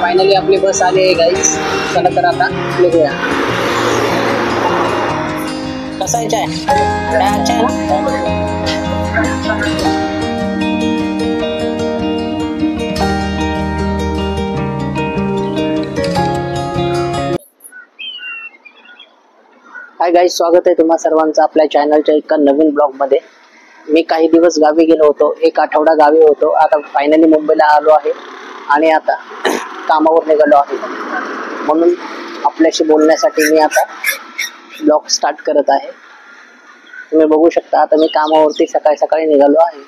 Finally आपली बस आली आहे गाईज. चला तर आता निघूया. कसा आहे चाय? चाय अच्छा आहे ना? हाय गाईज, स्वागत आहे तुम्हा सर्वांचं आपल्या चॅनलच्या एका नवीन ब्लॉगमध्ये. मी काही दिवस गावी गेलो होतो, एक आठवडा गावी होतो. आता फायनली मुंबईला आलो आहे आणि आता कामावर निघालो आहे. म्हणून आपल्याशी बोलण्यासाठी मी आता ब्लॉग स्टार्ट करत आहे. तुम्ही बघू शकता आता मी कामावरती सकाळी सकाळी निघालो आहे.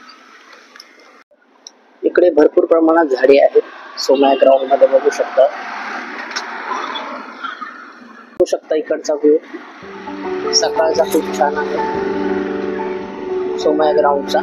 इकडे भरपूर प्रमाणात झाडे आहेत. सोमया ग्राउंड मध्ये बघू शकता इकडचा व्ह्यू सकाळचा खूप छान आहे सोमया ग्राउंडचा.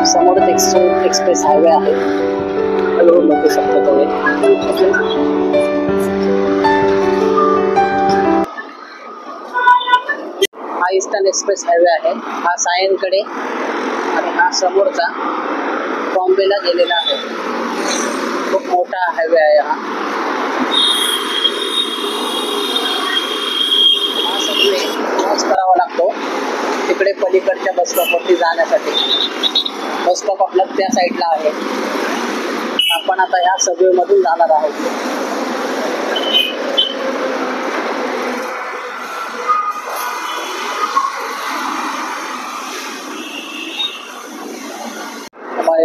समोरच एक्सप्रेस हायवे आहे. हळूहळू बघू शकतो तुम्ही. हा ईस्टर्न एक्सप्रेस हायवे आहे. हा सायनकडे आणि हा समोरचा बॉम्बेला गेलेला आहे. खूप मोठा हायवे आहे हा. हा सबवे क्रॉस करावा लागतो तिकडे पलीकडच्या बस स्टॉपवरती जाण्यासाठी. बस स्टॉप आपला त्या साईडला आहे. आपण आता ह्या सबवे मधून जाणार आहोत.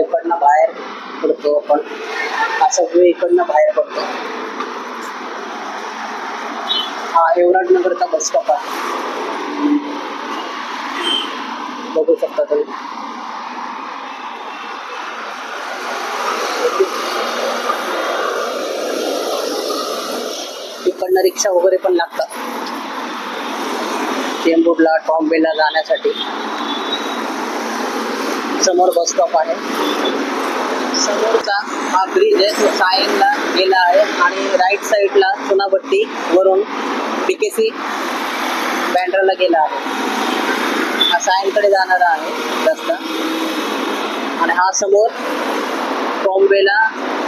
इकडनं बाहेर पडतो आपण. हा सबवे इकडनं बाहेर पडतो. हा एवढाच नगरचा बस स्टॉप आहे. बघू शकता तुम्ही. इकडनं रिक्षा वगैरे पण लागतात चेंबूरला टॉम्बेला जाण्यासाठी. समोर बस स्टॉप आहे. समोरचा हा ब्रिज आहे तो सायनला गेला आहे आणि राईट साईडला चुनाभट्टी वरून PKC बँड्राला गेला आहे. हा सायनकडे जाणारा आहे रस्ता. आणि हा समोर टॉम्बेला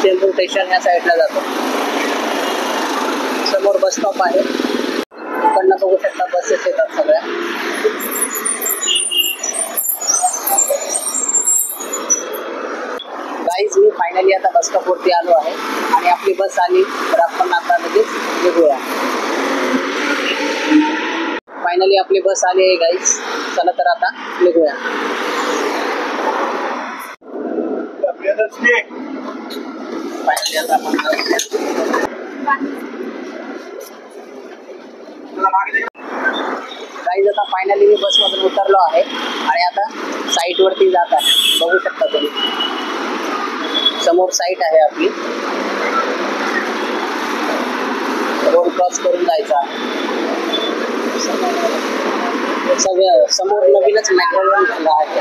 चेंबूर स्टेशन ह्या साईडला जातो. समोर बस स्टॉप आहे. इकडनं बघू शकता बसेस येतात सगळ्या. गाईज, मी फायनली आता बस स्टॉप वरती आलो आहे आणि आपली बस आली तर आपण आता लगेच निघूया. फायनली आपली बस आली आहे गाईज. चला तर आता निघूया. फायनली आता आपण गाईज आता फायनली मी बस मधून उतरलो आहे आणि आता साईट वरती जात आहे. बघू शकता तुम्ही समोर साईट आहे आपली. रोड क्रॉस करून जायचा आहे. सगळं समोर नवीनच मॅक्रोन झाला आहे.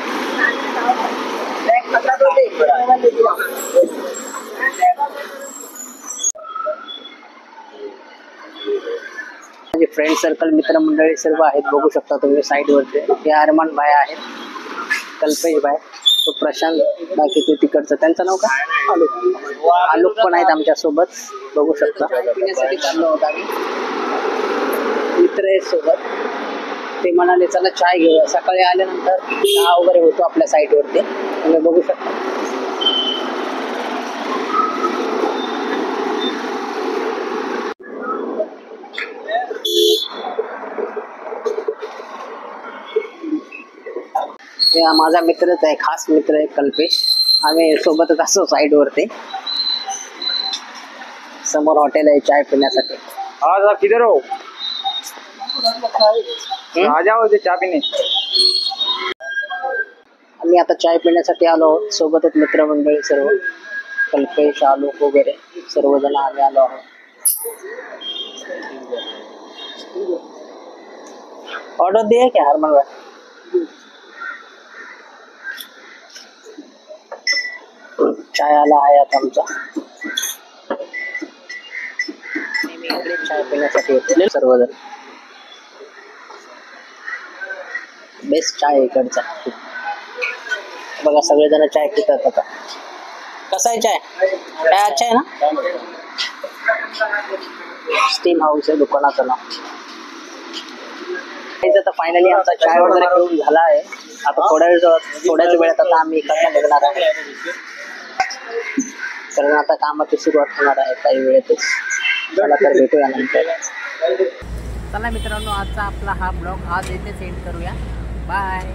माझे फ्रेंड सर्कल मित्रमंडळी सर्व आहेत. बघू शकता तुम्ही साईड वरती. हे अरमान भाई आहेत, कल्पेश भाई, तो प्रशांत बाकी ते तिकडचं. त्यांचं नाव का आलोक पण आहेत आमच्या सोबत. बघू शकता पिण्यासाठी चाललो होता आम्ही. मित्र आहेत सोबत. ते म्हणाले चला चाय घेऊया. सकाळी आल्यानंतर चहा वगैरे होतो आपल्या साईट वरती. तुम्ही बघू शकता. माझा मित्रच आहे, खास मित्र आहे कल्पेश. आम्ही सोबतच असतो साईड वरती. समोर हॉटेल आहे चाय पिण्यासाठी. आज आप किधर हो? आ जाओ इधर चाय पीने. आम्ही आता चाय पिण्यासाठी आलो आहोत. सोबतच मित्रमंडळी सर्व, कल्पेश, आलोक वगैरे सर्वजण आम्ही आलो आहोत. ऑर्डर दिए क्या हरमन भाई? चाय आला आहे आता आमचा. मी इकडे चाय पिण्यासाठी येतो सर्वजण. बेस्ट चाय इकडचा. बघा सगळेजण चाय पितात आता. कसा आहे चाय? काय अच्छा आहे ना? स्टीम हाऊस आहे दुकानाचं नाव. तर फायनली आमचा चाय वगैरे पिऊन झाला आहे. आता थोड्याच वेळात आता आम्ही इकडनं निघणार आहे, कारण आता कामाची सुरुवात होणार आहे काही वेळेतच. चला तर भेटूया नंतर. चला मित्रांनो, आजचा आपला हा ब्लॉग आज इथे सेंड करूया. बाय.